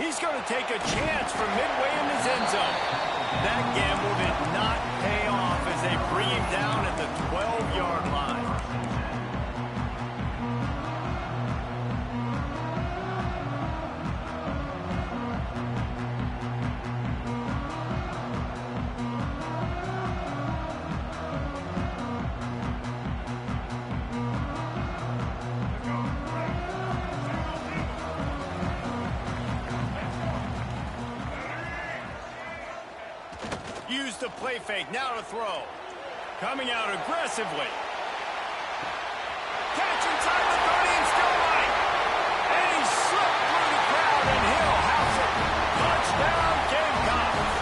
He's going to take a chance from midway in his end zone. That gamble did not pay off as they bring him down at the 12-yard line. Use the play fake, now to throw. Coming out aggressively. Catch inside the 30 and still right. And he slipped through the crowd and Hill house it. Touchdown, Gamecocks.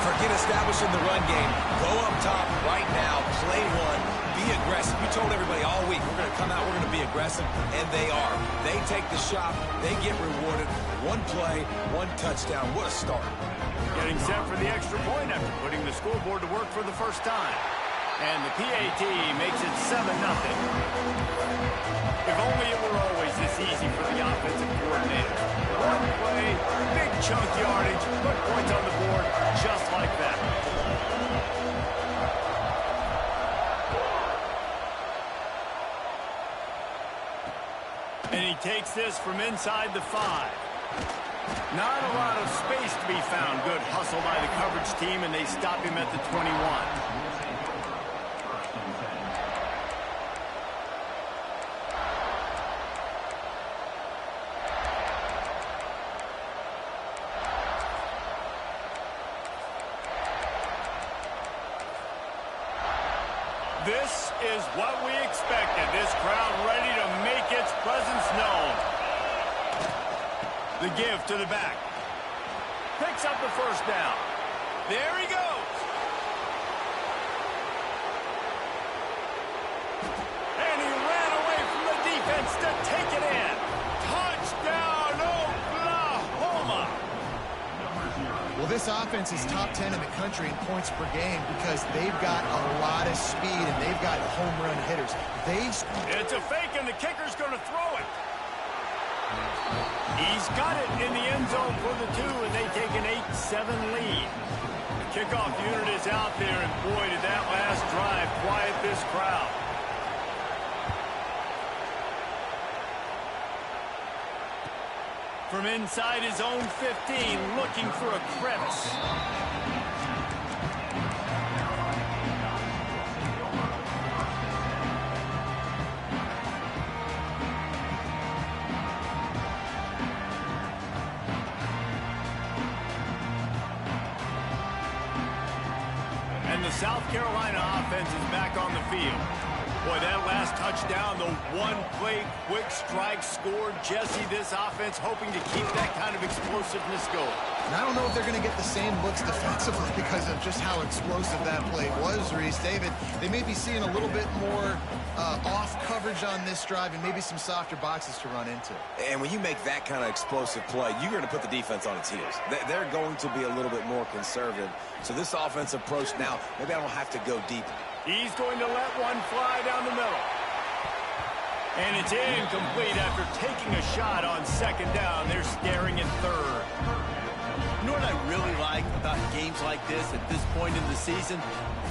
Forget establishing the run game. Go up top right now, play one, be aggressive. We told everybody all week, we're going to come out, we're going to be aggressive, and they are. They take the shot, they get rewarded. One play, one touchdown. What a start. Getting set for the extra point after putting the scoreboard to work for the first time. And the PAT makes it 7-0. If only it were always this easy for the offensive coordinator. One play, big chunk yardage, put points on the board just like that. And he takes this from inside the 5. Not a lot of space to be found. Good hustle by the coverage team, and they stop him at the 21. This is what we expected. This crowd ready to make its presence known. The give to the back. Picks up the first down. There he goes. And he ran away from the defense to take it in. Touchdown, Oklahoma. Well, this offense is top 10 in the country in points per game because they've got a lot of speed and they've got home run hitters. It's a fake, and the kicker's going to throw it. He's got it in the end zone for the 2, and they take an 8-7 lead. The kickoff unit is out there, and boy, did that last drive quiet this crowd. From inside his own 15, looking for a crevice. And the South Carolina offense is back on the field. Boy, that last touchdown, the one-play quick strike scored. Jesse, this offense hoping to keep that kind of explosiveness going. And I don't know if they're going to get the same looks defensively because of just how explosive that play was, Reese. David, they may be seeing a little bit more off coverage on this drive and maybe some softer boxes to run into. And when you make that kind of explosive play, you're going to put the defense on its heels. They're going to be a little bit more conservative. So this offense approach now, maybe I don't have to go deep. He's going to let one fly down the middle. And it's incomplete after taking a shot on second down. They're staring at third. You know what I really like about games like this at this point in the season?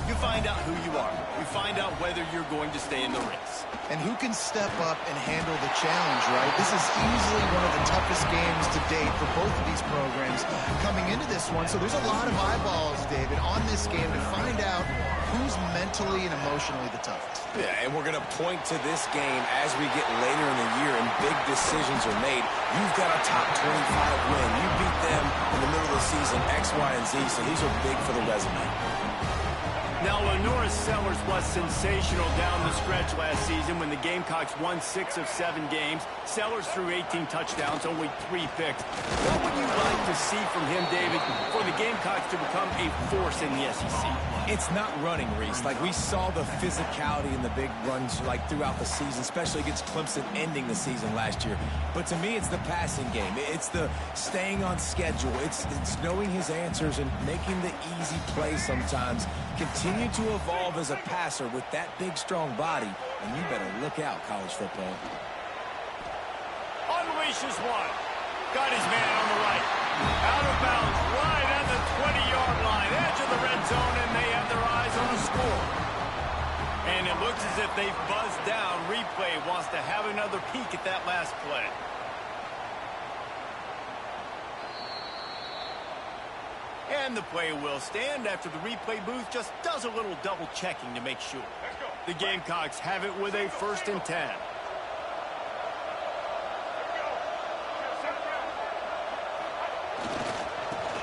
You find out who you are. You find out whether you're going to stay in the race. And who can step up and handle the challenge, right? This is easily one of the toughest games to date for both of these programs coming into this one. So there's a lot of eyeballs, David, on this game to find out who's mentally and emotionally the toughest. Yeah, and we're going to point to this game as we get later in the year and big decisions are made. You've got a top 25 win. You beat them in the middle of the season, X, Y, and Z, so these are big for the resume. Now, Lenora Sellers was sensational down the stretch last season when the Gamecocks won 6 of 7 games. Sellers threw 18 touchdowns, only 3 picks. What would you like to see from him, David, for the Gamecocks to become a force in the SEC? It's not running, Reese. Like, we saw the physicality in the big runs, like, throughout the season, especially against Clemson ending the season last year. But to me, it's the passing game. It's the staying on schedule. It's knowing his answers and making the easy plays sometimes. Continue to evolve as a passer with that big, strong body. And you better look out, college football. Unleashes one. Got his man on the right. Out of bounds, right at the 20-yard line. Edge of the red zone, and they have their eyes on a score. And it looks as if they've buzzed down. Replay wants to have another peek at that last play. And the play will stand after the replay booth just does a little double checking to make sure. The Gamecocks have it with a 1st and 10.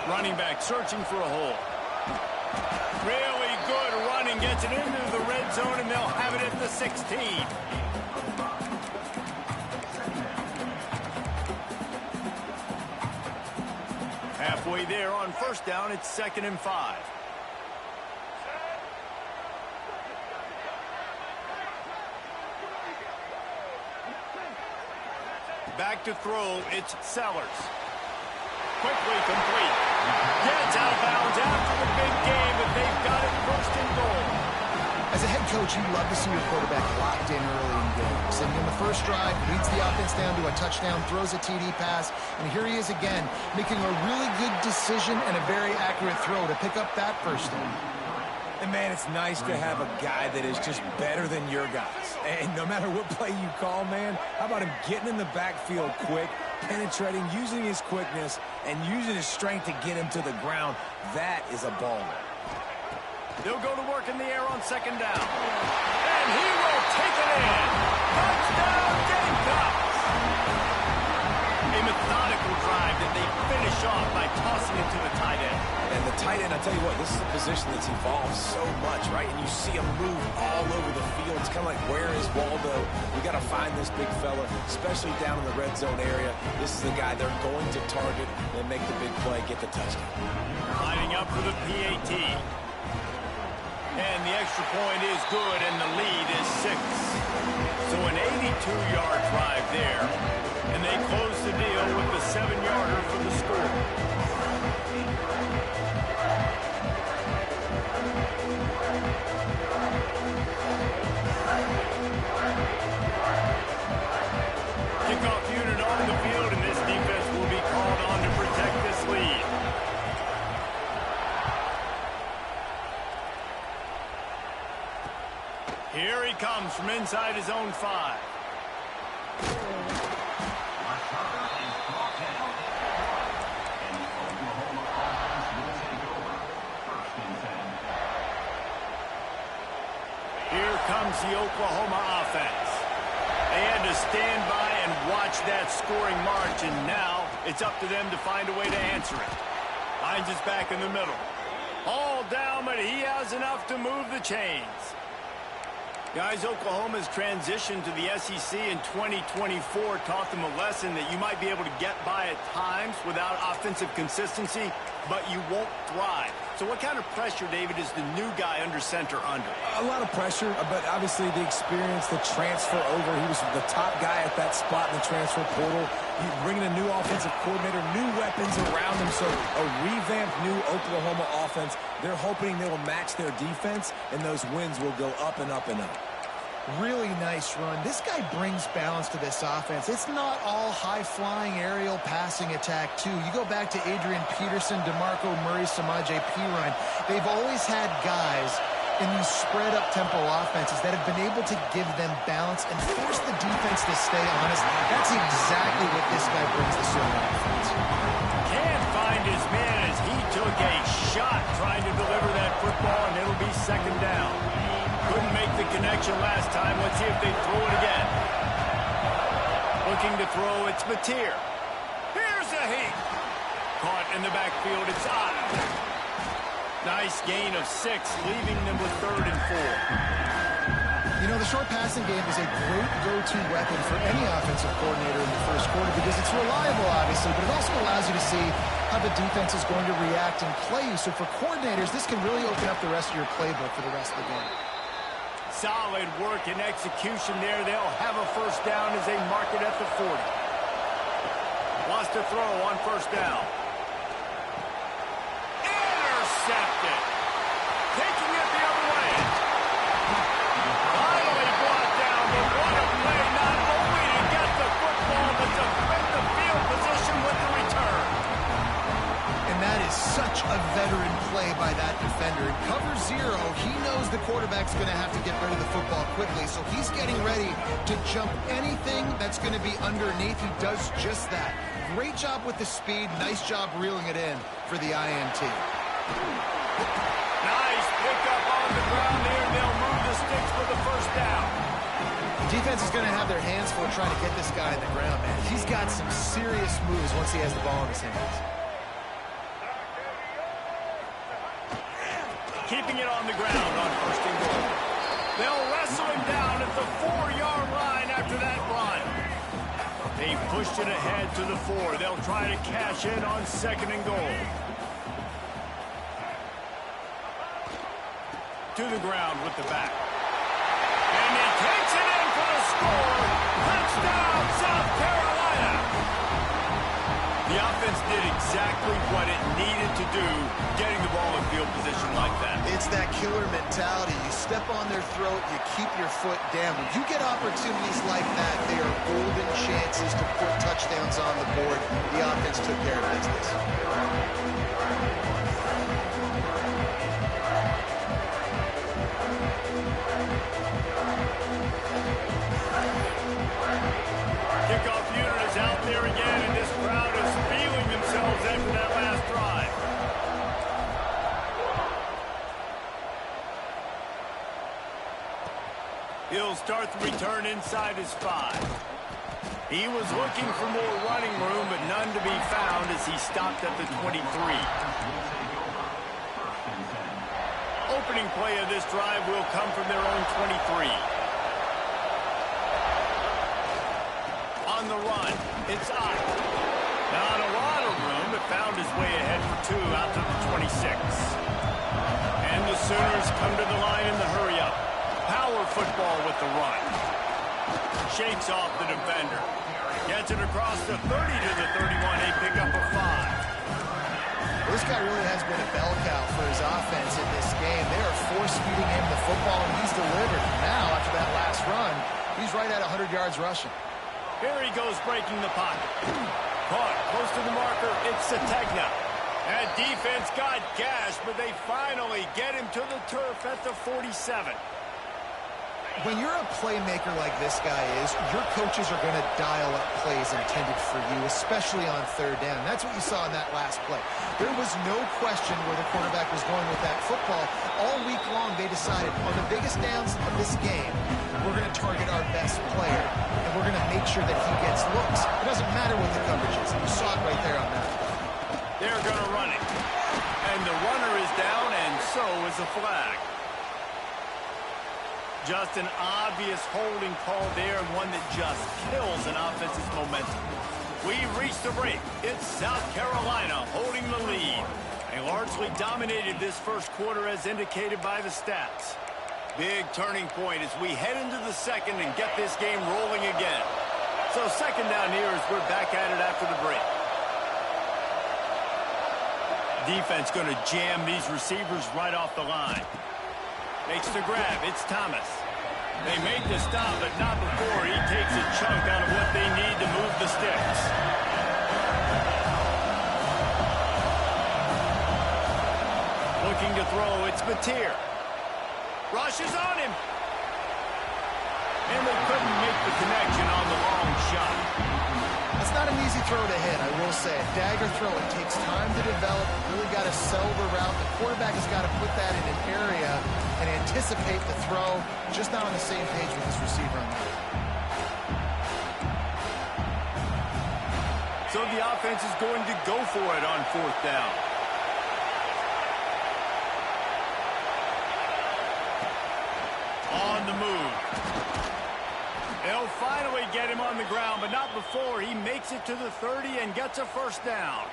Running back searching for a hole. Really good running, gets it into the red zone, and they'll have it at the 16. Halfway there on 1st down, it's 2nd and 5. Back to throw, it's Sellers. Quickly complete. Gets out of bounds after the big game, but they've got it 1st and goal. As a head coach, you love to see your quarterback locked in early in games. And in the first drive, leads the offense down to a touchdown, throws a TD pass, and here he is again, making a really good decision and a very accurate throw to pick up that 1st down. And, man, it's nice to have a guy that is just better than your guys. And no matter what play you call, man, how about him getting in the backfield quick, penetrating, using his quickness, and using his strength to get him to the ground? That is a baller. They'll go to work in the air on 2nd down. And he will take it in. Touchdown, Gamecocks! A methodical drive that they finish off by tossing it to the tight end. And the tight end, I tell you what, this is a position that's evolved so much, right? And you see him move all over the field. It's kind of like, where is Waldo? We got to find this big fella, especially down in the red zone area. This is the guy they're going to target and make the big play, get the touchdown. Lining up for the PAT. And the extra point is good, and the lead is 6. So an 82-yard drive there. And they close the deal with the 7-yarder for the score. Kickoff unit on the field, and this defense will be called on to protect this lead. Here he comes from inside his own 5. Here comes the Oklahoma offense. They had to stand by and watch that scoring march, and now it's up to them to find a way to answer it. Hines is back in the middle. All down, but he has enough to move the chains. Guys, Oklahoma's transition to the SEC in 2024 taught them a lesson that you might be able to get by at times without offensive consistency, but you won't thrive. So what kind of pressure, David, is the new guy under center under? A lot of pressure, but obviously the experience, the transfer over. He was the top guy at that spot in the transfer portal. He's bringing a new offensive coordinator, new weapons around him. So a revamped new Oklahoma offense. They're hoping they will match their defense, and those wins will go up and up and up. Really nice run. This guy brings balance to this offense. It's not all high-flying aerial passing attack, too. You go back to Adrian Peterson, DeMarco Murray, Samaje Perine. They've always had guys in these spread-up tempo offenses that have been able to give them balance and force the defense to stay honest. That's exactly what this guy brings to Sooners offense. Can't find his man as he took a shot trying to deliver that football, and it'll be 2nd down. Couldn't make the connection last time. Let's see if they throw it again. Looking to throw, it's Mateer. Here's a heat. Caught in the backfield, it's Ott. Nice gain of 6, leaving them with 3rd and 4. You know, the short passing game is a great go-to weapon for any offensive coordinator in the first quarter because it's reliable, obviously, but it also allows you to see how the defense is going to react and play you. So for coordinators, this can really open up the rest of your playbook for the rest of the game. Solid work and execution there. They'll have a 1st down as they mark it at the 40. Wants to throw on 1st down. Intercepted. Taking it the other way. Finally brought down, but what a play. Not only to get the football, but to fit the field position with Such a veteran play by that defender. In cover zero, he knows the quarterback's going to have to get rid of the football quickly, so he's getting ready to jump anything that's going to be underneath. He does just that. Great job with the speed. Nice job reeling it in for the INT. Nice pickup on the ground there. They'll move the sticks for the first down. The defense is going to have their hands full trying to get this guy in the ground, man. He's got some serious moves once he has the ball in his hands. Keeping it on the ground on first and goal. They'll wrestle him down at the 4-yard line after that run. They pushed it ahead to the 4. They'll try to cash in on second and goal. To the ground with the back. And he takes it in for the score. Touchdown, South Carolina. The offense did exactly what it needed to do, getting the ball in field position like that. It's that killer mentality. You step on their throat, you keep your foot down. When you get opportunities like that, they are golden chances to put touchdowns on the board. The offense took care of business. Kickoff unit is out there again, and this crowd is feeling themselves after that last drive. He'll start the return inside his 5. He was looking for more running room, but none to be found as he stopped at the 23. Opening play of this drive will come from their own 23. On the run, it's Ott. Not a lot of room, but found his way ahead for 2 out to the 26. And the Sooners come to the line in the hurry-up. Power football with the run. Shakes off the defender. Gets it across the 30 to the 31. They pick up a 5. Well, this guy really has been a bell cow for his offense in this game. They are force-feeding him the football, and he's delivered. Now, after that last run, he's right at 100 yards rushing. Here he goes breaking the pocket. Caught close to the marker. It's Sategna. That defense got gashed, but they finally get him to the turf at the 47. When you're a playmaker like this guy is, your coaches are going to dial up plays intended for you, especially on third down. That's what you saw in that last play. There was no question where the quarterback was going with that football. All week long, they decided on the biggest downs of this game, we're going to target our best player, and we're going to make sure that he gets looks. It doesn't matter what the coverage is. You saw it right there on that. They're going to run it. And the runner is down, and so is a flag. Just an obvious holding call there, and one that just kills an offense's momentum. We've reached the break. It's South Carolina holding the lead. They largely dominated this first quarter as indicated by the stats. Big turning point as we head into the second and get this game rolling again. So second down here as we're back at it after the break. Defense going to jam these receivers right off the line. Makes the grab. It's Thomas. They make the stop, but not before he takes a chunk out of what they need to move the sticks. Looking to throw. It's Meee. Rushes on him. And they couldn't make the connection on the long shot. It's not an easy throw to hit, I will say. A dagger throw, it takes time to develop. You really got to sell the route. The quarterback has got to put that in an area and anticipate the throw. Just not on the same page with his receiver on that. So the offense is going to go for it on fourth down. On the move. They'll finally get him on the ground, but not before he makes it to the 30 and gets a first down.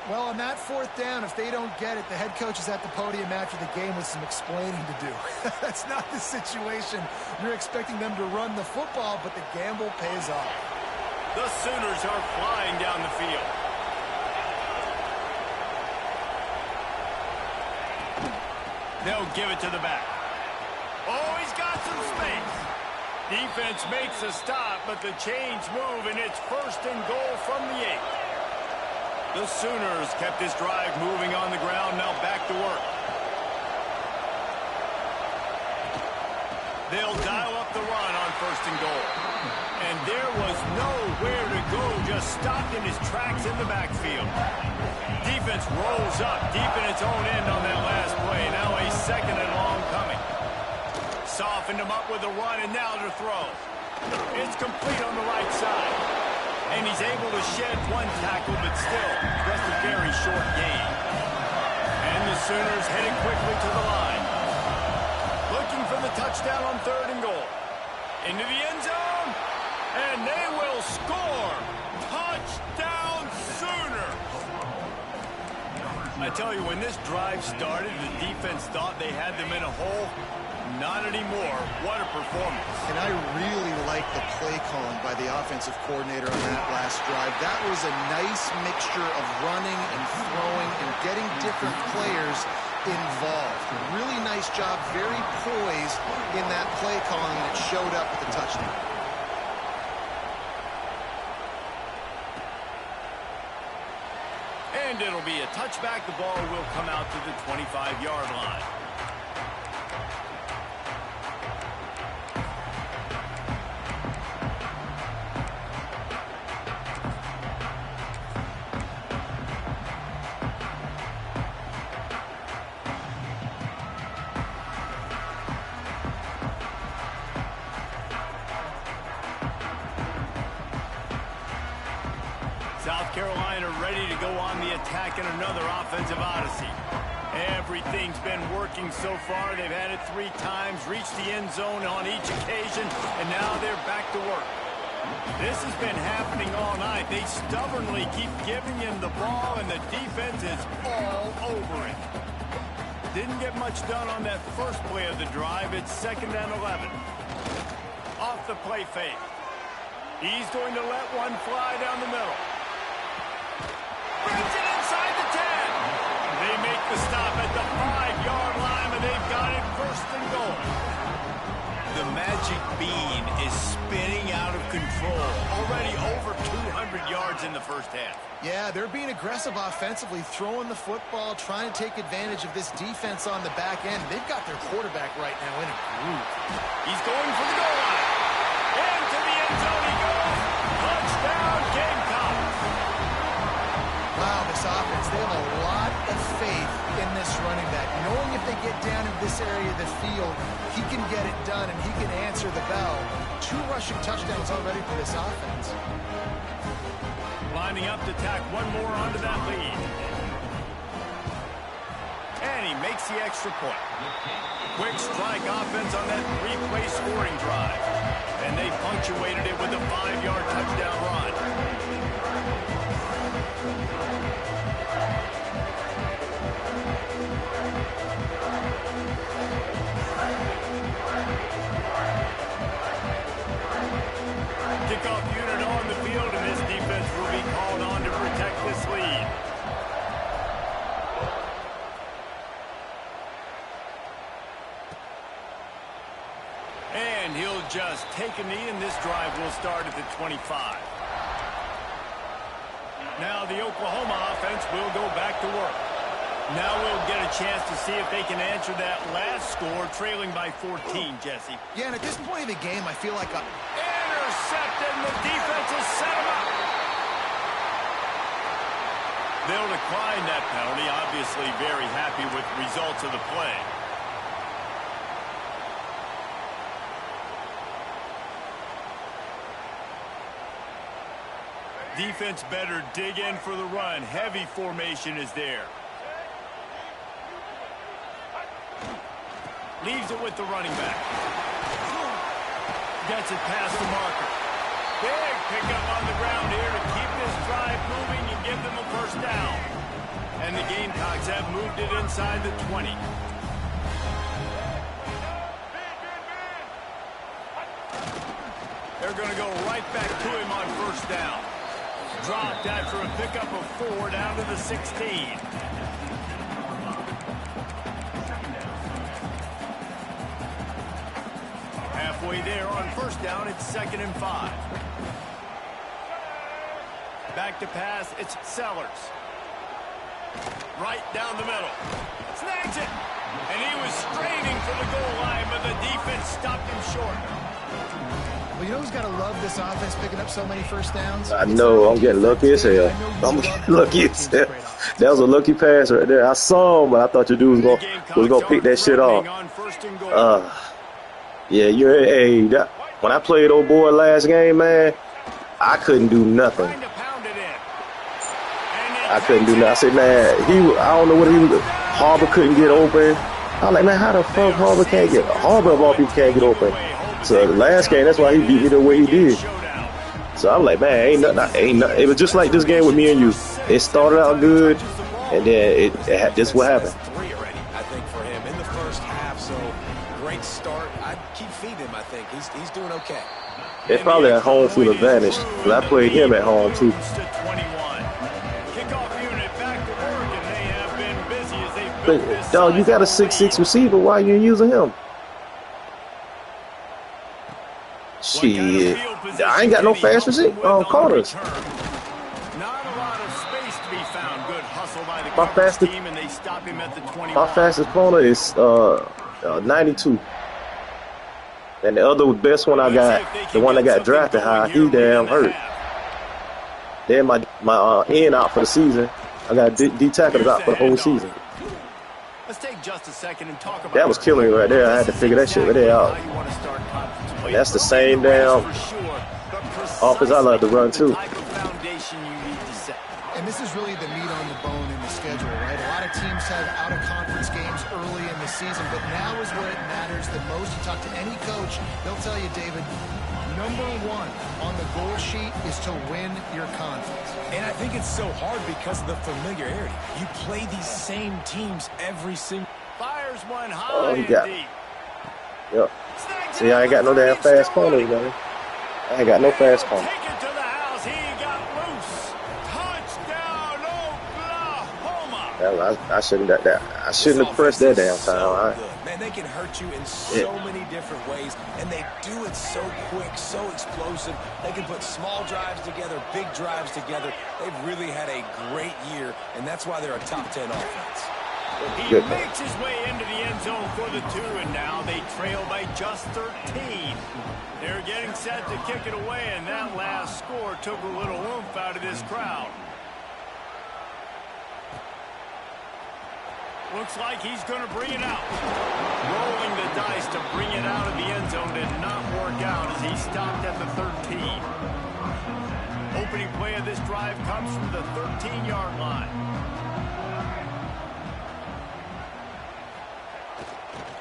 Well, on that fourth down, if they don't get it, the head coach is at the podium after the game with some explaining to do. That's not the situation. You're expecting them to run the football, but the gamble pays off. The Sooners are flying down the field. They'll give it to the back. Oh, he's got some space. Defense makes a stop, but the chains move, and it's first and goal from the 8. The Sooners kept this drive moving on the ground, now back to work. They'll dial up the run on 1st and goal. And there was nowhere to go, just stopped in his tracks in the backfield. Defense rolls up deep in its own end on that last play. Now a 2nd and long coming. Softened him up with a run, and now to throw. It's complete on the right side. And he's able to shed one tackle, but still, just a very short gain. And the Sooners heading quickly to the line. Looking for the touchdown on 3rd and goal. Into the end zone, and they will score. Touchdown Sooners! I tell you, when this drive started, the defense thought they had them in a hole. Not anymore. What a performance. And I really like the play calling by the offensive coordinator on that last drive. That was a nice mixture of running and throwing and getting different players involved. Really nice job, very poised in that play calling, and it showed up with the touchdown. And it'll be a touchback. The ball will come out to the 25-yard line. South Carolina ready to go on the attack in another offensive odyssey. Everything's been working so far. They've had it 3 times, reached the end zone on each occasion, and now they're back to work. This has been happening all night. They stubbornly keep giving him the ball, and the defense is all over it. Didn't get much done on that first play of the drive. It's 2nd and 11. Off the play fake. He's going to let one fly down the middle. Brings it inside the 10. They make the stop at the 5-yard line, and they've got it 1st and goal. The magic bean is spinning out of control. Already over 200 yards in the first half. Yeah, they're being aggressive offensively, throwing the football, trying to take advantage of this defense on the back end. They've got their quarterback right now in a groove. He's going for the goal line. Into the end zone he goes. Touchdown, Gamecocks. Wow, this offense, they have a lot of faith in this running back. Knowing if they get down in this area of the field, he can get it done and he can answer the bell. 2 rushing touchdowns already for this offense. Lining up to tack one more onto that lead. And he makes the extra point. Quick strike offense on that 3-play scoring drive. And they punctuated it with a 5-yard touchdown run. Kickoff unit on the field, and this defense will be called on to protect this lead. And he'll just take a knee, and this drive will start at the 25. Now the Oklahoma offense will go back to work. Now we'll get a chance to see if they can answer that last score, trailing by 14, Jesse. Yeah, and at this point of the game, I feel like intercepted, and the defense has set him up. They'll decline that penalty, obviously very happy with the results of the play. Defense better dig in for the run. Heavy formation is there. Leaves it with the running back. Gets it past the marker. Big pickup on the ground here to keep this drive moving and give them a 1st down. And the Gamecocks have moved it inside the 20. They're going to go right back to him on 1st down. Dropped after a pickup of 4 down to the 16. Halfway there on 1st down, it's 2nd and 5. Back to pass, it's Sellers. Right down the middle. Snags it. And he was straining for the goal line, but the defense stopped him short. Well, you know who's got to love this offense picking up so many first downs? I know. I'm getting lucky as hell. I'm getting lucky as hell. That was a lucky pass right there. I saw him, but I thought your dude was gonna pick that shit off. Yeah, when I played old boy last game, man, I couldn't do nothing. I couldn't do nothing. I said, man, I don't know what he was. Harbor couldn't get open. I was like, man, how the fuck Harbor of all people can't get open? So the last game, that's why he beat me the way he did. So I'm like, man, ain't nothing. It was just like this game with me and you. It started out good, and then this what happened. 3 already, I think, for him in the first half. So great start. I keep feeding him. I think he's doing okay. It's probably a home field advantage, because I played him at home too. But, dog, you got a 6'6" receiver. Why you using him? Shit, I ain't got no fast corners. Not a lot of space to be found. Good hustle by the My fastest team, and they stop him at the 21. My fastest corner is 92. And the other best one I got, the one that got drafted high, he damn hurt. Then my end out for the season. I got D tackles out for the whole season. Let's take just a second and talk about That was killing me right there. I had to figure that shit right there out. And that's the same damn offense I love to run too. And this is really the meat on the bone in the schedule, right? A lot of teams have out-of-conference games early in the season, but now is where it matters the most. You talk to any coach, they'll tell you, David, number 1 on the goal sheet is to win your conference. And I think it's so hard because of the familiarity. You play these same teams every single. Fires one high and deep. Yep. See, I ain't got no damn fast corners, man. I ain't got no fast corners. Take it to the house. He got loose. Touchdown, Oklahoma. I shouldn't have pressed that damn time. Man, they can hurt you in so many different ways, and they do it so quick, so explosive. They can put small drives together, big drives together. They've really had a great year, and that's why they're a top 10 offense. He makes his way into the end zone for the 2, and now they trail by just 13. They're getting set to kick it away, and that last score took a little oomph out of this crowd. Looks like he's going to bring it out. Rolling the dice to bring it out of the end zone did not work out as he stopped at the 13. Opening play of this drive comes from the 13-yard line.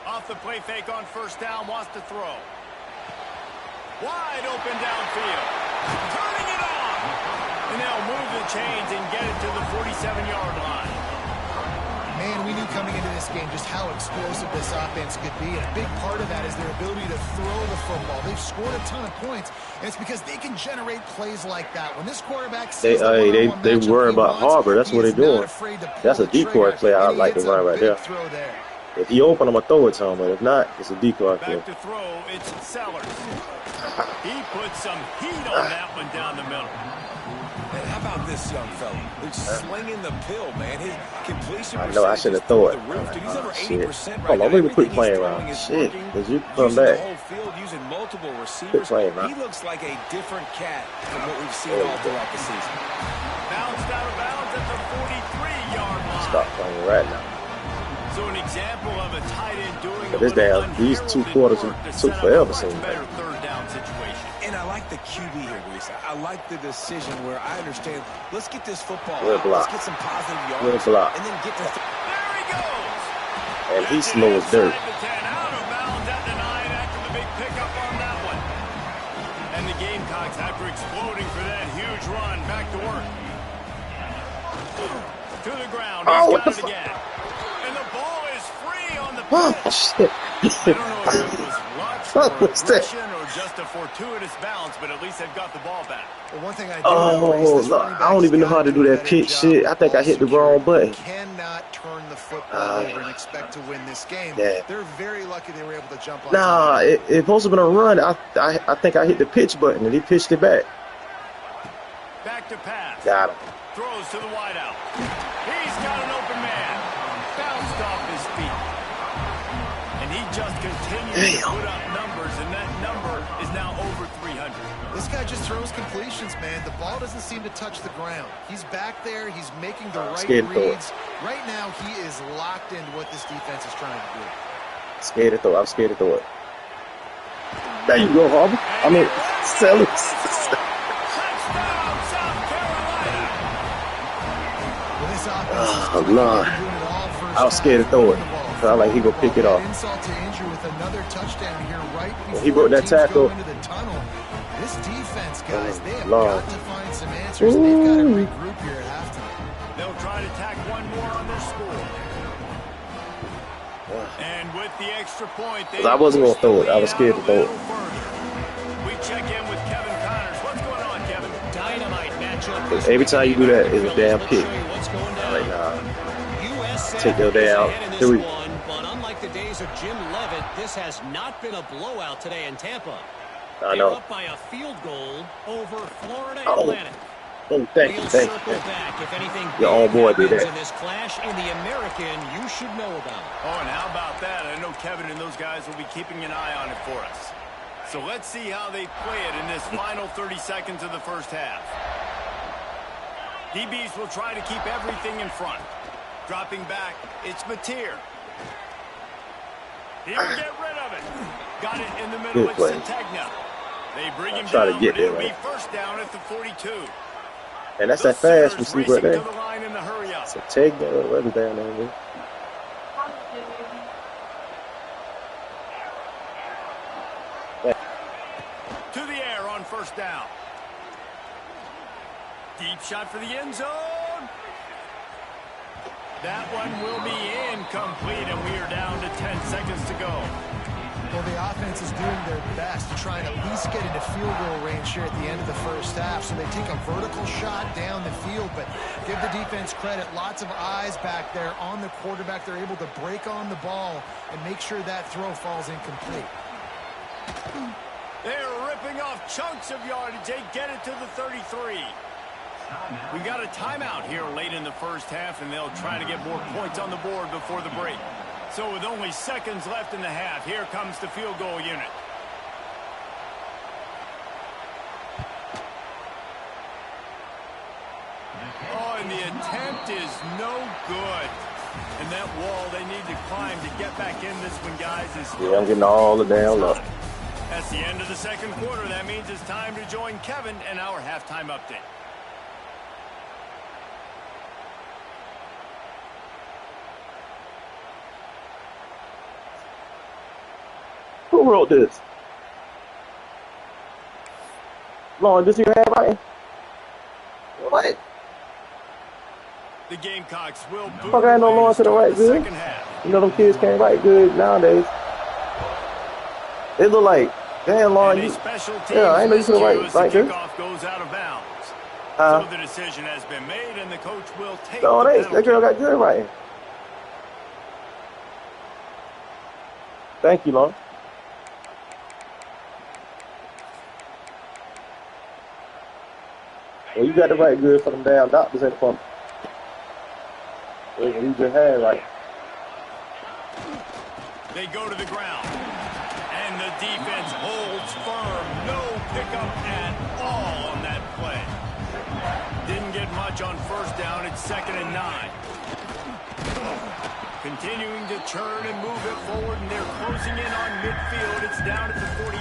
Off the play fake on first down, wants to throw. Wide open downfield. Turning it on. And they'll move the chains and get it to the 47-yard line. Man, we knew coming into this game just how explosive this offense could be, and a big part of that is their ability to throw the football. They've scored a ton of points, and it's because they can generate plays like that. When this quarterback says they worry about Harbor. That's what they're doing. That's a decoy play I like to run right there. If he open, I'm going to throw it to him, but if not, it's a decoy play. Back to throw, it's Sellers. He put some heat on that one down the middle. And how about this young fella? He's slinging the pill, man. His completion I know I should have thrown it. He's over 80% right Hold on, now. let me quit playing around. Shit, because you come back. The whole field using multiple receivers. He looks like a different cat from what we've seen all throughout the season. Bounced out of bounds at the 43-yard line. Stop playing right now. So an example of a tight end doing this damn, these 2 quarters took forever. Better third down situation. And I like the QB here, Reese. I like the decision where I understand, let's get this football out. Let's get some positive yards. And then get to there he goes. And he's slow as dirt. Out of bounds at the 9 after the big pickup on that one. And the Gamecocks, after exploding for that huge run, back to work. To the ground. Oh, what the fuck? Again. And the ball is free on the pitch. Oh, shit. I don't know if it was luck or aggression or just a fortuitous bounce, but at least they've got the ball back. Well, one thing I I don't even know how to do that pitch shit. I think I hit the wrong button. Cannot turn the football over and expect to win this game. Yeah. They're very lucky they were able to jump on. Nah, it's supposed to have been a run. I think I hit the pitch button and he pitched it back. back to pass. Got him. Throws to the wideout. He's got an open man. Bounced off his feet. And he just continues to put up numbers, and that number is now over 300. This guy just throws completions, man. The ball doesn't seem to touch the ground. He's back there. He's making the right reads. Right now, he is locked into what this defense is trying to do. Scared to throw. I'm scared to throw it. There you go, Harbor. I mean, Sellers. Touchdown, South Carolina. Well, this offense is Oh, Lord. doing it all first I was scared to half. throw it. Felt like he gonna pick it off. Insult to injury with another touchdown here right before He broke that teams go tackle. into the tunnel. This defense, guys, they have Lord. got to find some answers. They've got to regroup here at halftime. They'll try to tack one more on their score. And with the extra point, they I wasn't gonna throw it. I was scared to throw it. We check in with Kevin Connors. What's going on, Kevin? Dynamite matchup. Because every time you do that, it's a damn kick. What's going down? Like, nah. US Take your day out. ahead in this 3. one, but unlike the days of Jim Levitt, this has not been a blowout today in Tampa. I They're know. up by a field goal over Florida Oh. Atlantic. Oh, thank you, We'll thank you. circle back. If anything Your own big boy did happens that. in this clash in the American, you should know about. Oh, and how about that? I know Kevin and those guys will be keeping an eye on it for us. So let's see how they play it in this final 30 seconds of the first half. DBs will try to keep everything in front. Dropping back, it's Meee. He'll get rid of it. Got it in the middle. Good play. It's Centegna. They bring him Try to down, get but it'll there, be first down at the 42. And that's The that fast Sooners receiver right racing there. to the line in the hurry up. So take that weather down there, man. To the air on first down. Deep shot for the end zone. That one will be incomplete, and we are down to 10 seconds to go. Well, the offense is doing their best to try and at least get into field goal range here at the end of the first half. So they take a vertical shot down the field, but give the defense credit. Lots of eyes back there on the quarterback. They're able to break on the ball and make sure that throw falls incomplete. They're ripping off chunks of yardage. They get it to the 33. We got a timeout here late in the first half, and they'll try to get more points on the board before the break. So with only seconds left in the half, here comes the field goal unit. Oh, and the attempt is no good. And that wall they need to climb to get back in this one, guys, is Yeah, I'm getting all the down low. That's the end of the second quarter. That means it's time to join Kevin and our halftime update. Who wrote this? Lauren, this you have right? What? The Gamecocks will boot Fuck, I ain't no away Lauren to the start right good. second half. You know them kids can't write good nowadays. They look like, damn, Lauren, And a you, special teams yeah, I ain't know you could miscue write as the right there. kickoff goes out of bounds. Huh? So the decision has been made, and the coach will take No, the it ain't. That penalty. girl got good writing. Thank you, Lauren. Well, you got to write good for them damn doctors in the front. Well, you just had right. They go to the ground, and the defense holds firm. No pickup at all on that play. Didn't get much on first down. It's 2nd and 9. Continuing to churn and move it forward, and they're closing in on midfield. It's down at the 48.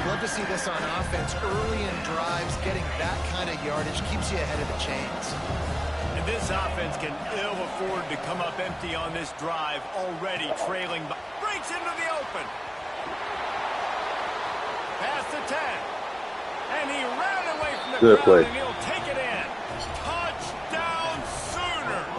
Love to see this on offense. Early in drives, getting that kind of yardage keeps you ahead of the chains. And this offense can ill afford to come up empty on this drive, already trailing. Breaks into the open. Past the 10. And he ran away from the Good crowd, play. and he'll take it in. Touchdown, Sooners!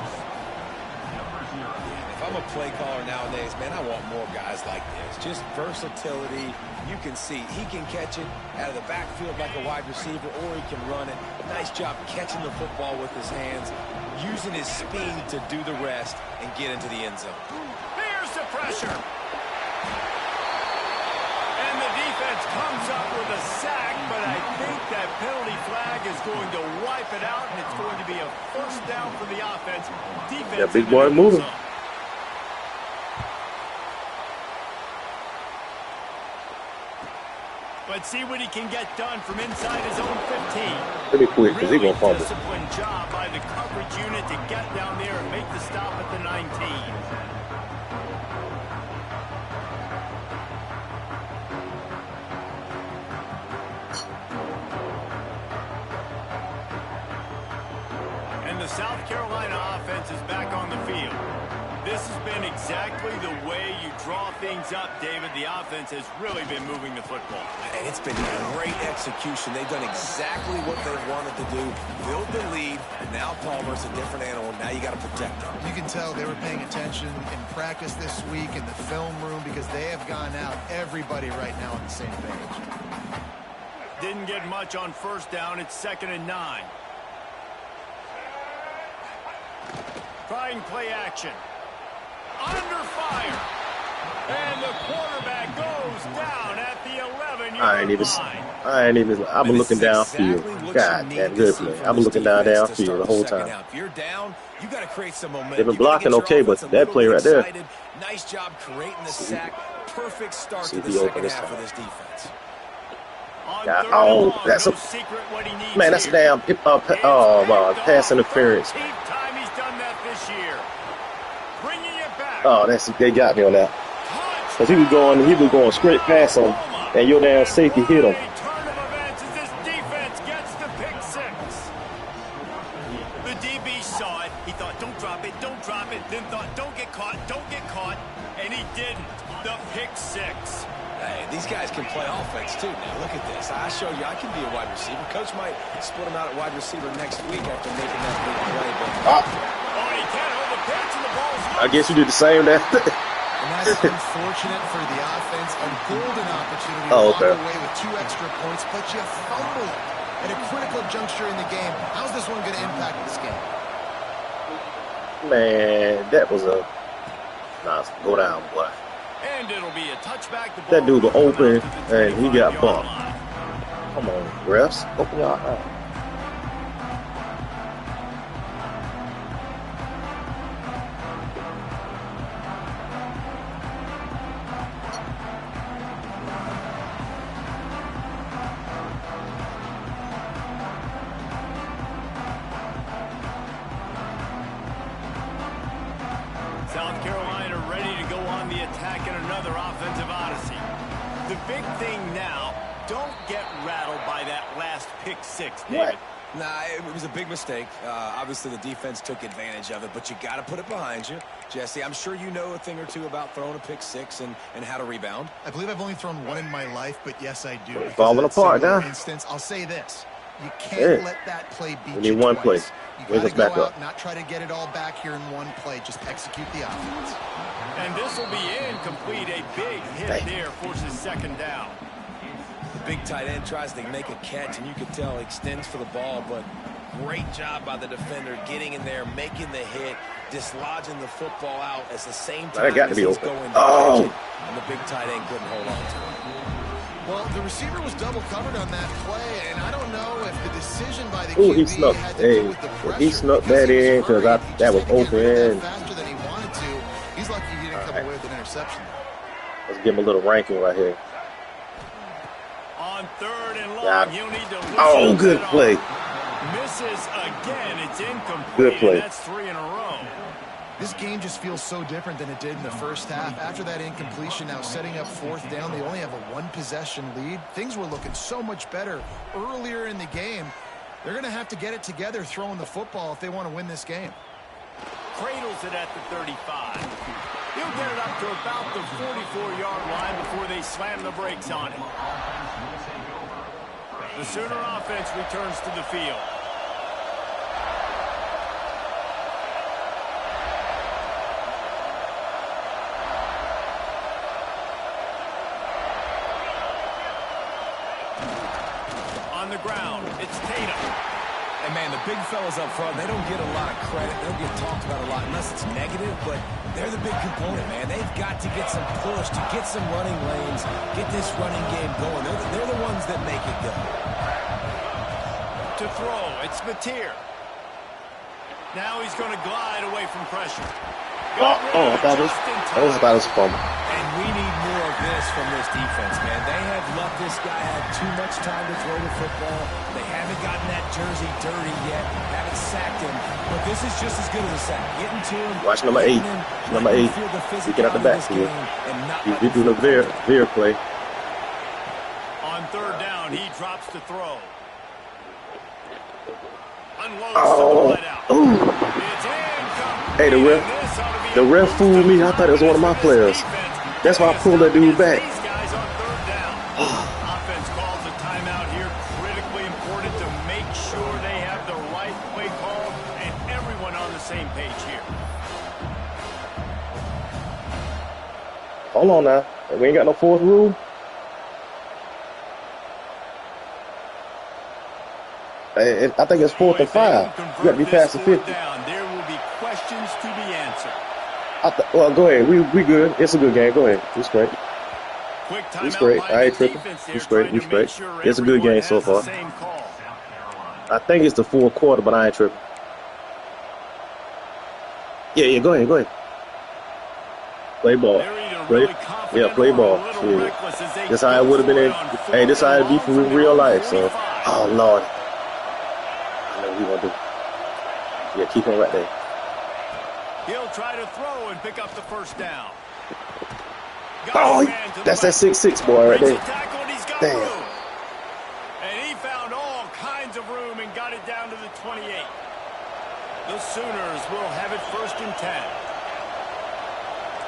If I'm a play caller nowadays, man, I want more guys like this. Just versatility. You can see he can catch it out of the backfield like a wide receiver, or he can run it. Nice job catching the football with his hands, using his speed to do the rest and get into the end zone. Here's the pressure. And the defense defense comes up with a sack, but I think that penalty flag is going to wipe it out, and it's going to be a first down for the offense. Defense, that big boy moving. Let's see what he can get done from inside his own 15. Let me quit because he's going to fumble. Disciplined job by the coverage unit to get down there and make the stop at the 19. The South Carolina offense is back on the field. This has been exactly the way you draw things up, David. The offense has really been moving the football. And it's been great execution. They've done exactly what they wanted to do. Build the lead, and now Palmer's a different animal. Now you got to protect him. You can tell they were paying attention in practice this week in the film room because they have gone out, everybody right now on the same page. Didn't get much on first down. It's 2nd and 9. Trying play action. Under fire. And the quarterback goes down at the 11-yard line. I've been looking downfield. God, that good play. I've been looking downfield the whole time. If you're down, you got to create some momentum. They've been blocking okay, but that play right there. Nice job creating the sack. Perfect start to the second half for this defense. God, oh, that's a man. That's a damn pass interference. Oh, they got me on that. Cause he was going straight past him, and your damn safety hit him. The DB saw it. He thought, don't drop it, then thought, don't get caught, and he didn't. The pick six. Hey, these guys can play offense too now. Look at this. I showed you I can be a wide receiver. Coach might split him out at wide receiver next week after making that big play. But he can't hold the pitch, and the ball's I guess you did the same there. And that's unfortunate for the offense. A golden opportunity to walk away with 2 extra points, but you fumble at a critical juncture in the game. How's this one going to impact this game? Man, that was a nice go down, boy. And it'll be a touchback. That dude was open, and he got bumped. Come on, refs. Open your eye. South Carolina ready to go on the attack in another offensive odyssey. The big thing now, don't get rattled by that last pick six, David. Nah, it was a big mistake. Obviously, the defense took advantage of it, but you got to put it behind you. Jesse, I'm sure you know a thing or two about throwing a pick six and how to rebound. I believe I've only thrown one in my life, but yes, I do. Falling apart now. Instance, I'll say this. You can't let that play beat you. We need one play. You got to go out, not try to get it all back here in one play. Just execute the offense. And this will be incomplete. A big hit there forces 2nd down. The big tight end tries to make a catch, and you can tell he extends for the ball, but great job by the defender getting in there, making the hit, dislodging the football out at the same time as he's going down. And the big tight end couldn't hold on to it. Well, the receiver was double covered on that play, and I don't know if the decision by the QB he snuck, had to do with the pressure. He snuck that in because that was open. Faster than he wanted to. He's lucky he didn't come away with an interception. Let's give him a little ranking right here. On 3rd and long, he'll need to oh, good play. Misses again. It's incomplete. Good play. That's 3 in a row. This game just feels so different than it did in the first half. After that incompletion, now setting up 4th down, they only have a 1-possession lead. Things were looking so much better earlier in the game. They're going to have to get it together throwing the football if they want to win this game. Cradles it at the 35. He'll get it up to about the 44-yard line before they slam the brakes on it. The Sooner offense returns to the field. On the ground, it's Tatum. And, man, the big fellas up front, they don't get a lot of credit. They don't get talked about a lot unless it's negative, but they're the big component, man. They've got to get some push, to get some running lanes, get this running game going. They're the ones that make it go. To throw, it's Meee. Now he's going to glide away from pressure. That was fun. And we need more of this from this defense, man. They have let this guy have too much time to throw the football. They haven't gotten that jersey dirty yet, haven't sacked him. But this is just as good as a sack. Getting to him. Watch number 8. Number 8. We get out the backfield. He's doing a veer play. On third down, he drops the throw. Unloads out. It's incomplete. Hey, the ref fooled me. I thought it was one of my players. That's why I pulled that dude back. These guys on third down. Offense calls a timeout here. Critically important to make sure they have the right play call and everyone on the same page here. Hold on now. We ain't got no fourth rule. I think it's 4th and 5. You got to be past the 50. There will be questions to be answered. Well, go ahead. We good. It's a good game. Go ahead. It's great. It's great. I ain't tripping. It's great. It's great. It's a good game so far. I think it's the fourth quarter, but I ain't tripping. Yeah. Go ahead. Play ball. Play ball. Yeah. That's how it would have been. Hey, this how it'd be for real life. So, oh Lord. What we gonna do? Yeah, keep him right there. He'll try to throw and pick up the first down. That's that 6'6" boy right there. Damn. And he found all kinds of room and got it down to the 28. The Sooners will have it 1st and 10.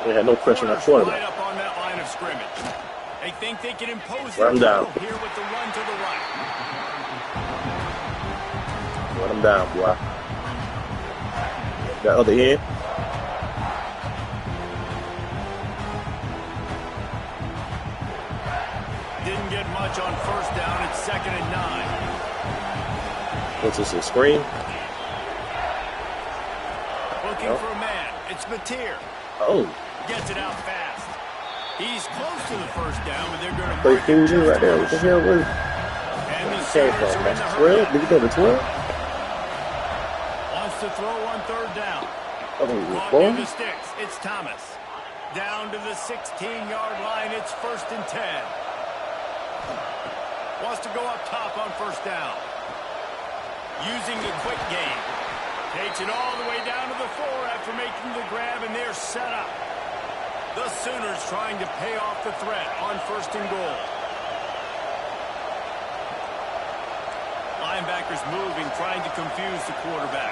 They had no pressure on that quarterback. Right up on that line of scrimmage. They think they can impose Run him down. Here with the run to the right. Run him down, boy. That other end. Didn't get much on 1st down. It's 2nd and 9. What's this, a screen? Looking for a man. It's Meee. Oh. Gets it out fast. He's close to the 1st down, but they're going to play food right there. What the hell was it? And the Came from 12? Did you go to 12? Wants to throw on 3rd down. Oh, in the sticks. It's Thomas. Down to the 16-yard line. It's 1st and 10. Wants to go up top on 1st down. Using the quick game. Takes it all the way down to the 4 after making the grab, and they're set up. The Sooners trying to pay off the threat on 1st and goal. Linebackers moving, trying to confuse the quarterback.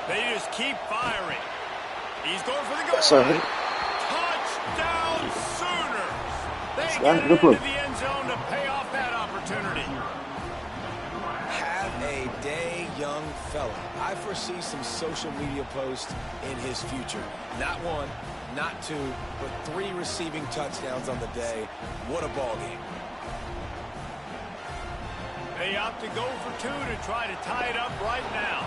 They just keep firing. He's going for the goal. Sorry. Touchdown Sooners. They get into the end zone to pay off that opportunity. Have a day, young fella. I foresee some social media posts in his future. Not 1, not 2, but 3 receiving touchdowns on the day. What a ball game. They opt to go for 2 to try to tie it up right now.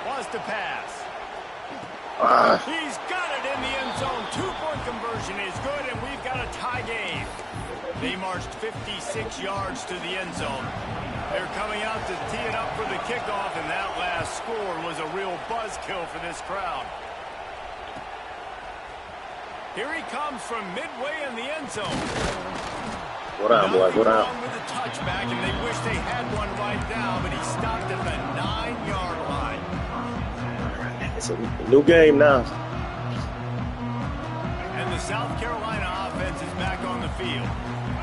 Wants to pass. He's got it in the end zone. 2-point conversion is good, and we've got a tie game. They marched 56 yards to the end zone. They're coming out to tee it up for the kickoff, and that last score was a real buzzkill for this crowd. Here he comes from midway in the end zone. Go down, boy. Go down. With the touchback, and they wish they had one right now, but he stopped at the 9-yard line. It's a new game now. And the South Carolina offense is back on the field.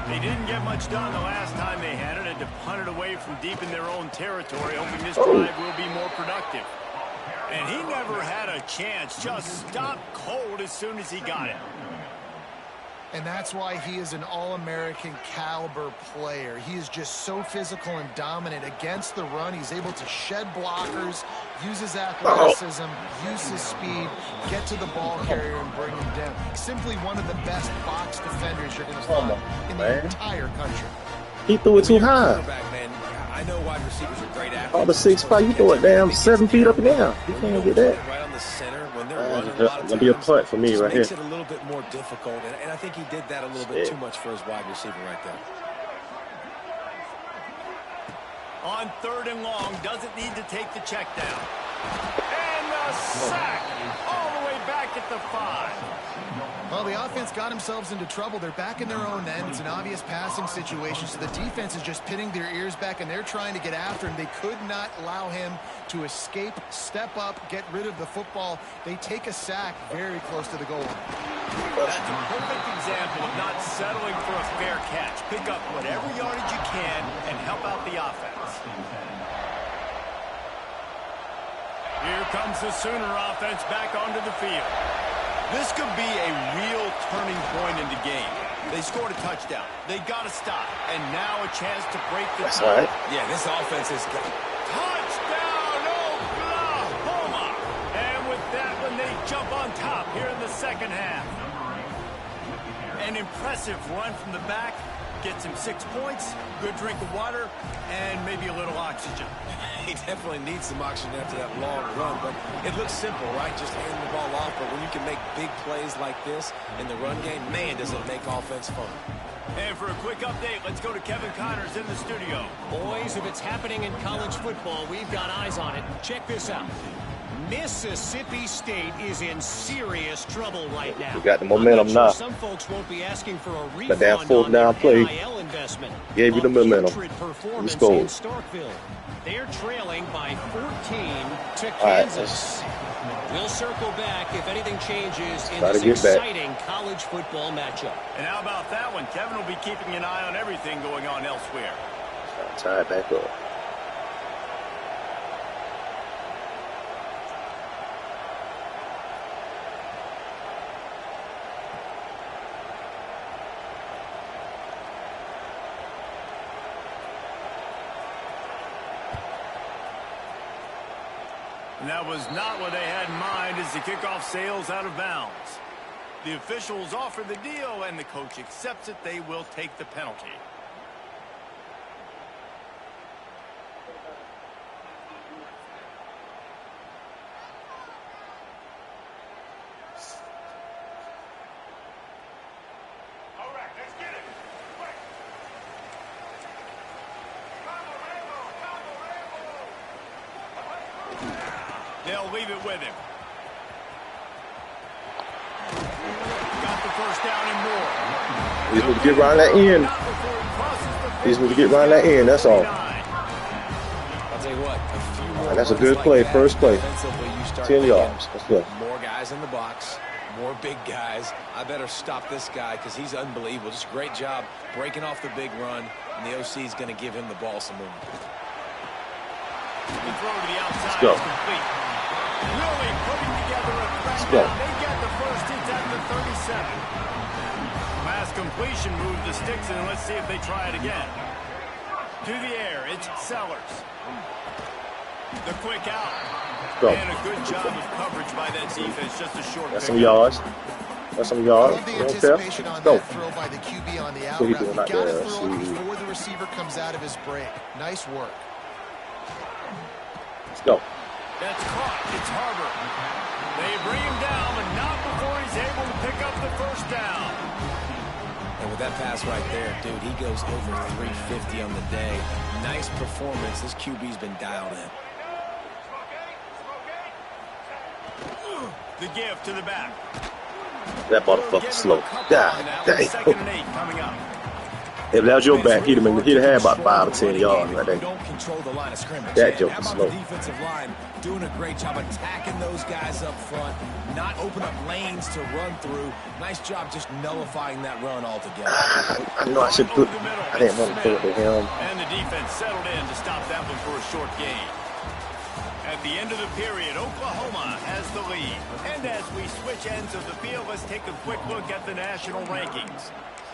They didn't get much done the last time they had it. Had to punt it away from deep in their own territory, hoping this drive will be more productive. And he never had a chance. Just stopped cold as soon as he got it. And that's why he is an All-American caliber player. He is just so physical and dominant against the run. He's able to shed blockers, use his athleticism, use his speed, get to the ball carrier and bring him down. Simply one of the best box defenders you're going to find in the entire country. He threw it too high. Man, I know wide receivers are great athletes. All the 6'5", you throw it down 7 feet up and down. You can't get that. Right on the center when they're running a lot of Gonna be a times, punt for me just right makes here. it a little bit more difficult, and I think he did that a little bit too much for his wide receiver right there. On 3rd and long, doesn't need to take the check down. And the sack all the way back at the 5. Well, the offense got themselves into trouble. They're back in their own end. It's an obvious passing situation, so the defense is just pinning their ears back, and they're trying to get after him. They could not allow him to escape, step up, get rid of the football. They take a sack very close to the goal line. That's a perfect example of not settling for a fair catch. Pick up whatever yardage you can and help out the offense. Here comes the Sooner offense back onto the field. This could be a real turning point in the game. They scored a touchdown. They got to stop. And now a chance to break the tie. All right. Yeah, this offense is good. Touchdown, Oklahoma! And with that one, they jump on top here in the second half. An impressive run from the back. Gets him 6 points, good drink of water, and maybe a little oxygen. He definitely needs some oxygen after that long run, but it looks simple, right? Just hand the ball off, but when you can make big plays like this in the run game, man, does it make offense fun. And for a quick update, let's go to Kevin Connors in the studio. Boys, if it's happening in college football, we've got eyes on it. Check this out. Mississippi State is in serious trouble right now. We got the momentum now. Some folks won't be asking for a refund That damn 4th down play investment. gave you the momentum. You scored. They're trailing by 14 to Kansas. We'll circle back if anything changes in this exciting college football matchup. And how about that one? Kevin will be keeping an eye on everything going on elsewhere. Tie it back up. And that was not what they had in mind as the kickoff sails out of bounds. The officials offer the deal, and the coach accepts it. They will take the penalty. All right, let's get it. They'll leave it with him. Got the first down and more. He's going to get right that end. He's going to get right that end. That's all. I'll tell you what, a few more That's a good play. like First play. 10 yards. Let's go. More guys in the box. More big guys. I better stop this guy because he's unbelievable. Just a great job breaking off the big run, and the OC is going to give him the ball some more. The throw to the outside Let's go. is complete. Really putting together a threat. Let's go. They get the first hit at the 37. Pass completion moved the sticks, and let's see if they try it again. To the air, it's Sellers. The quick out. Go. And a good job of coverage by that defense. Just a short That's pick. some yards. That's some yards. Love the Don't anticipation care. on Go. that throw by the QB on the out What he route. doing You out got to there? throw it See. before the receiver comes out of his break. Nice work. Let's go. That's caught. It's Harbor. They bring him down, but not before he's able to pick up the first down. And with that pass right there, dude, he goes over 350 on the day. Nice performance. This QB's been dialed in. The give to the back. That motherfucker slow. God dang. Second and 8 coming up. If that was your back, he'd have had about 5 or 10 yards right there. Don't control the line of scrimmage. That joke How is about slow. the defensive line doing a great job attacking those guys up front, not open up lanes to run through. Nice job just nullifying that run altogether. I know I should put. I didn't want to throw it to him. And the defense settled in to stop that one for a short gain. At the end of the period, Oklahoma has the lead. And as we switch ends of the field, let's take a quick look at the national rankings.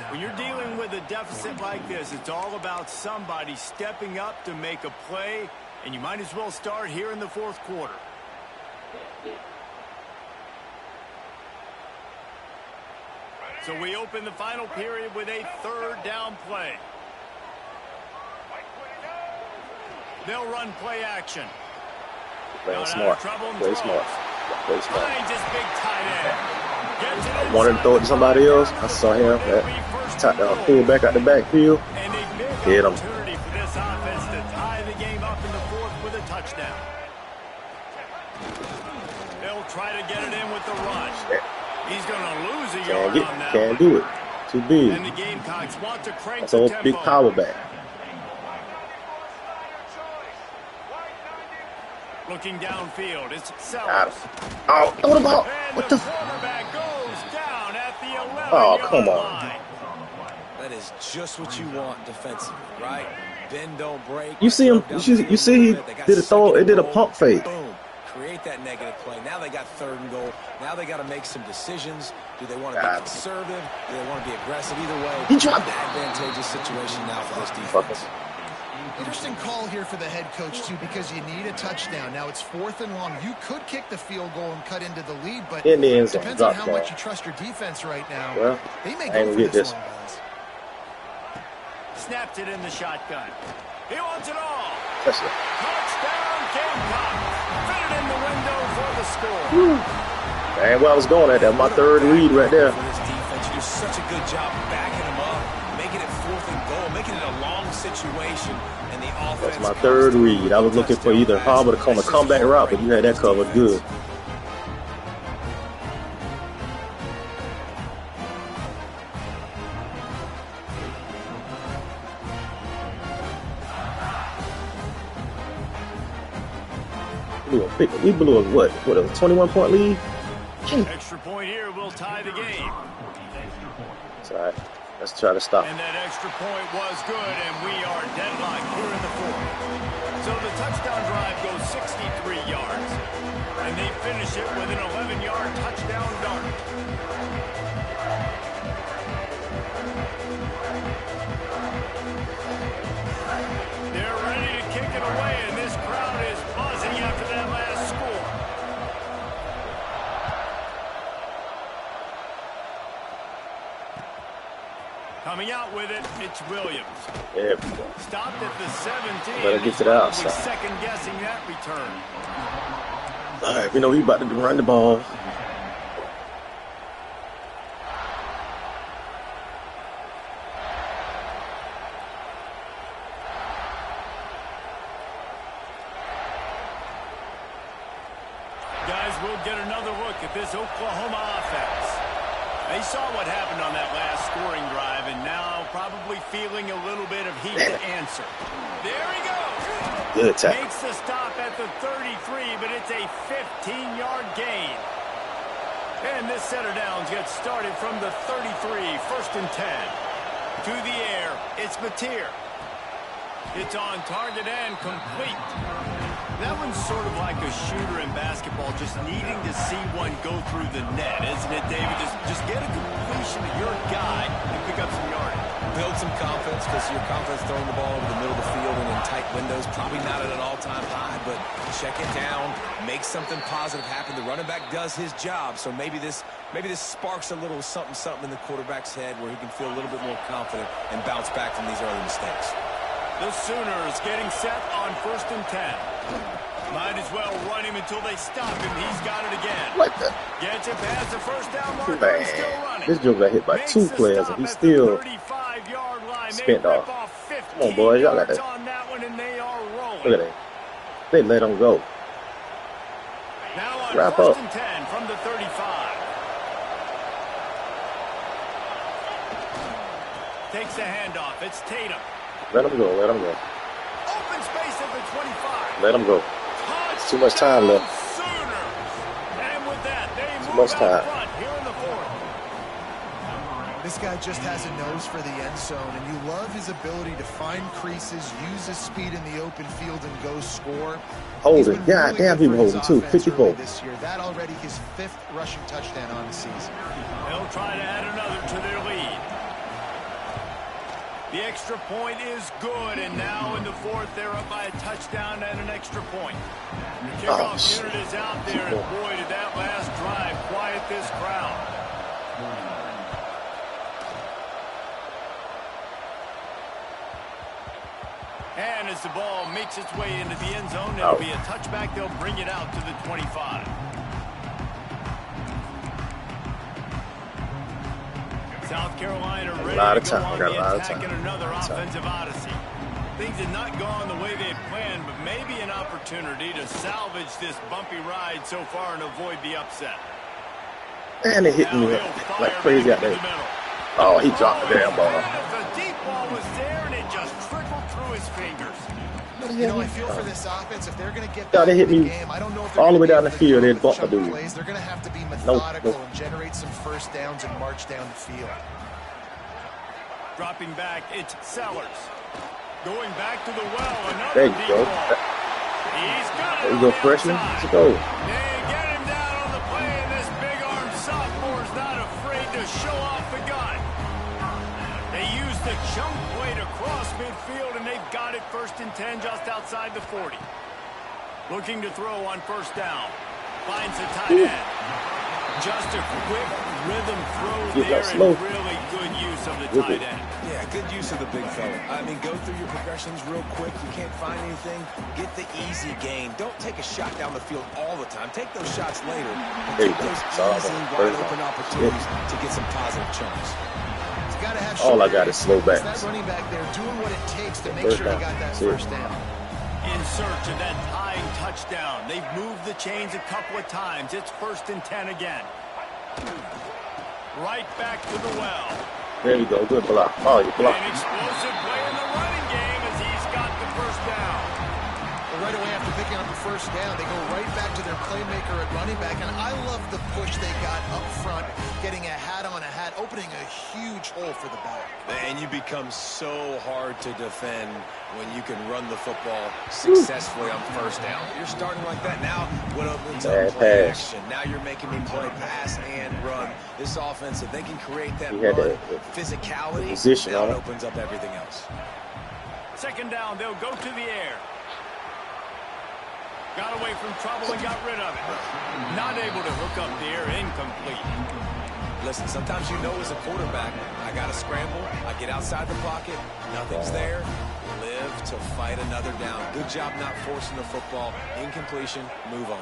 When you're dealing with a deficit like this, it's all about somebody stepping up to make a play, and you might as well start here in the fourth quarter. So we open the final period with a third down play. They'll run play action. Playing smart. Play smart. Play smart. Finds his big tight end. Gets it I wanted to throw it to somebody else. I saw him. Pull back out the backfield. And a big Hit him. opportunity for this offense to tie the game up in the fourth with a touchdown. They'll try to get it in with the run. He's going to lose a yard on that Can't one. do it. Too big. And the Gamecocks want to crank That's the a tempo. big power back. Looking downfield, it's Got Sellers. him. Oh, throw the ball. And What the the? quarterback goes down at the 11-yard Oh, come on. line. That is just what you want defensively, right? Bend, don't break. You see him? You see he did a throw. It did a pump fake. Boom. Create that negative play. Now they got 3rd and goal. Now they got to make some decisions. Do they want to be conservative? Do they want to be aggressive? Either way, He dropped an it. advantageous situation now for this defense. Interesting call here for the head coach, too, because you need a touchdown. Now, it's 4th and long. You could kick the field goal and cut into the lead, but In the end zone, depends on drop how ball. much you trust your defense right now. Well, They may I ain't go gonna for get this this. one, guys. Snapped it in the shotgun. He wants it all. That's it. Touchdown, Gamecocks. Fit it in the window for the score. Man, where I was going at that. My 3rd read right there. For this defense, you do such a good job backing them up, making it 4th and goal, making it a long situation, and the offense. That's my 3rd read. I was looking for either Harbor to come a comeback route, but you had that covered good. We blew a what? What, a 21-point lead? Extra point here will tie the game. It's all right. Let's try to stop. And that extra point was good, and we are deadlocked here in the fourth. So the touchdown drive goes 63 yards. And they finish it with an 11-yard touchdown dart. They're ready to kick it away, and this crowd is buzzing after that last score. Coming out with it, it's Williams. There we go. Stopped at the 17. Better get to the outside. Second guessing that return. All right, we know he's about to run the ball. Guys, we'll get another look at this Oklahoma offense. They saw what happened on that last scoring drive, and now probably feeling a little bit of heat to answer. There he goes. Good tackle. Makes the stop at the 33, but it's a 15-yard gain. And this set of downs gets started from the 33, 1st and 10. To the air, it's Meee. It's on target and complete. That one's sort of like a shooter in basketball, just needing to see one go through the net, isn't it, David? Just get a completion to your guy and pick up some yardage. Build some confidence, because your confidence throwing the ball over the middle of the field and in tight windows, probably not at an all-time high, but check it down, make something positive happen. The running back does his job, so maybe this sparks a little something in the quarterback's head where he can feel a little bit more confident and bounce back from these early mistakes. The Sooners getting set on 1st and 10. Might as well run him until they stop him. He's got it again. What the? Gets it past the first down marker. Man, He's still running. this joke got hit by 2 players, and he still spent off. Come on, boys. Y'all got that. On that one, and they are rolling. Look at that. They let him go. Now on Wrap 1st up. and 10 from the 35. Takes the handoff. It's Tatum. Let him go. Let him go. Open space at the 25. Let him go. It's too much time left. Sooners. And with that, they Too move much out time. front here in the fourth. This guy just has a nose for the end zone, and you love his ability to find creases, use his speed in the open field, and go score. He's Holding. been God damn, good he for was his holding too. offense 54. early this year. That already his 5th rushing touchdown on the season. They'll try to add another to their lead. The extra point is good, and now in the fourth, they're up by a touchdown and an extra point. The kickoff shit. unit is out there, and boy, did that last drive quiet this crowd. And as the ball makes its way into the end zone, it'll be a touchback. They'll bring it out to the 25. South Carolina ready to go on the attack in another offensive odyssey. Things had not gone the way they had planned, but maybe an opportunity to salvage this bumpy ride so far and avoid the upset. And it hit me like crazy out there. Oh, he dropped the damn ball. The deep ball was there, and it just trickled through his fingers. You know, I feel for this offense, if they're going to get back they hit in the me game, I don't know if all the way down the to field. They bumped chunk the dude. plays. They're going to have to be methodical and generate some first downs and march down the field. Dropping back, it's Sellers. Going back to the well, another There you deep go. ball. He's got it. There you go, freshman. Let's go. They get him down on the play, and this big-armed sophomore's not afraid to show off the gun. They use the chunk play to cross midfield, and they've got it 1st and 10 just outside the 40. Looking to throw on 1st down. Finds the tight end. Just a quick rhythm throw there and really good use of the tight end. Yeah, good use of the big fella. I mean, go through your progressions real quick. You can't find anything. Get the easy gain. Don't take a shot down the field all the time. Take those shots later. And take those easy, wide-open opportunities to get some positive chunks. All I got is slow back. That running back there doing what it takes to make sure he got that first down. In search of that tying touchdown. They've moved the chains a couple of times. It's 1st and 10 again. Right back to the well. There you go. Good block. Oh, you blocked. An explosive play in the running game as he's got the 1st down. Well, right away after picking up the 1st down, they go right back to their playmaker at running back. And I love the push they got up front, getting a hat on a hat, opening a huge hole for the back. And you become so hard to defend when you can run the football successfully on 1st down. You're starting like that now. What opens up play action? Now you're making me play pass and run. This offense, if they can create that run, physicality, position that opens up everything else. 2nd down, they'll go to the air. Got away from trouble and got rid of it. Not able to hook up the air, incomplete. Listen, sometimes you know as a quarterback, I got to scramble, I get outside the pocket, nothing's there, live to fight another down. Good job not forcing the football. Incompletion, move on.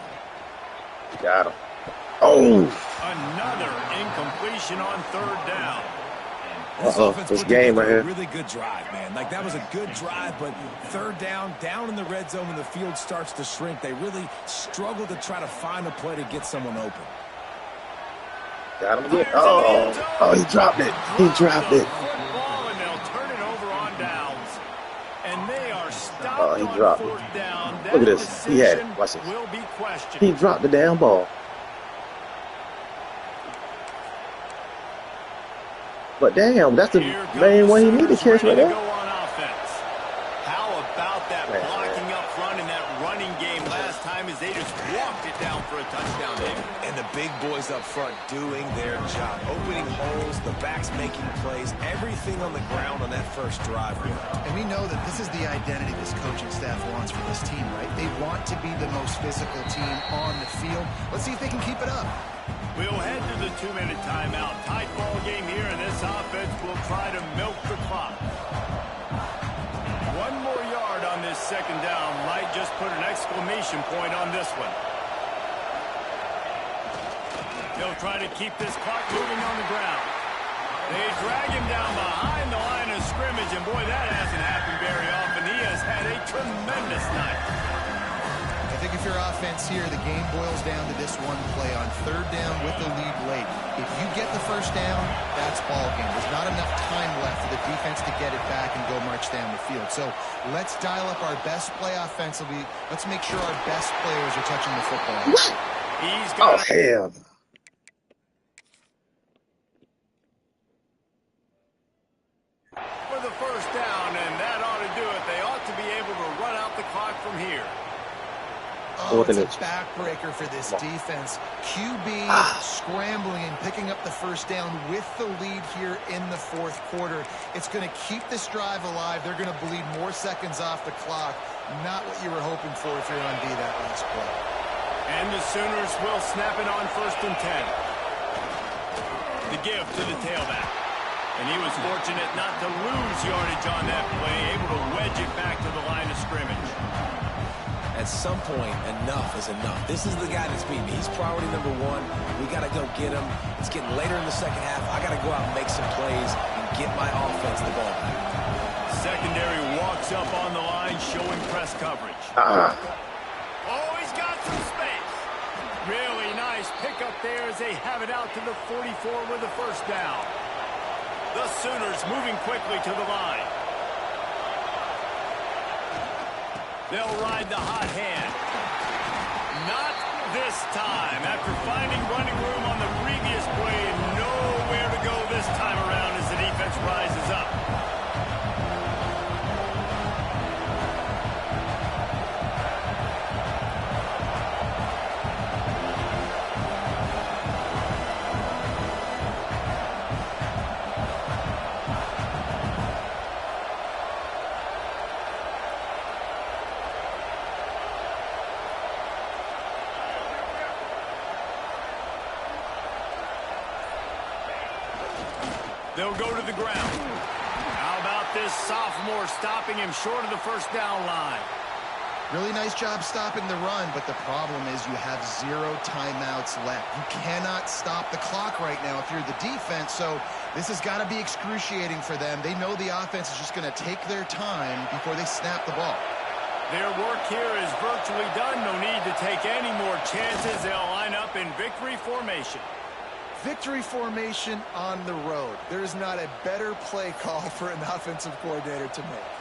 Got him. Oh! Another incompletion on 3rd down. This game right here. Really good drive, man. Like, that was a good drive, but 3rd down in the red zone when the field starts to shrink, they really struggle to try to find a play to get someone open. Got him again. Oh, he dropped it. He dropped it. Football, and they'll turn it over on downs. And they are stopped Oh, he on dropped 4th it. down. Look at this. He had it. Watch this. Will be questioned. He dropped the damn ball. But damn, that's the main one he needed to catch right there. How about that blocking up front and that running game last time as they just walked it down for a touchdown, David? And the big boys up front doing their job. Opening holes, the backs making plays, everything on the ground on that 1st drive. And we know that this is the identity this coaching staff wants for this team, right? They want to be the most physical team on the field. Let's see if they can keep it up. We'll head to the 2-minute timeout. Tight ball game here, and this offense will try to milk the clock. 1 more yard on this 2nd down might just put an exclamation point on this one. They'll try to keep this clock moving on the ground. They drag him down behind the line of scrimmage, and boy, that hasn't happened very often. He has had a tremendous night. I think if your offense here, the game boils down to this one play on 3rd down with the lead late. If you get the 1st down, that's ball game. There's not enough time left for the defense to get it back and go march down the field. So let's dial up our best play offensively. Let's make sure our best players are touching the football. He's got hell. For the 1st down, and that ought to do it. They ought to be able to run out the clock from here. Oh, it's a backbreaker for this defense. QB scrambling and picking up the 1st down with the lead here in the 4th quarter. It's going to keep this drive alive. They're going to bleed more seconds off the clock. Not what you were hoping for if you're on D that last play. And the Sooners will snap it on 1st and 10. The give to the tailback. And he was fortunate not to lose yardage on that play, able to wedge it back to the line. at some point, enough is enough. This is the guy that's beating me. He's priority number one. We got to go get him. It's getting later in the second half. I got to go out and make some plays and get my offense the ball back. Secondary walks up on the line, showing press coverage. Oh, he's got some space. Really nice pickup there as they have it out to the 44 with a first down. The Sooners moving quickly to the line. They'll ride the hot hand. Not this time. After finding running room on the previous play and nowhere to go this time around as the defense rises up. They'll go to the ground. How about this sophomore stopping him short of the first down line? Really nice job stopping the run, but the problem is you have 0 timeouts left. You cannot stop the clock right now if you're the defense, so this has got to be excruciating for them. They know the offense is just going to take their time before they snap the ball. Their work here is virtually done. No need to take any more chances. They'll line up in victory formation. Victory formation on the road. There's not a better play call for an offensive coordinator to make.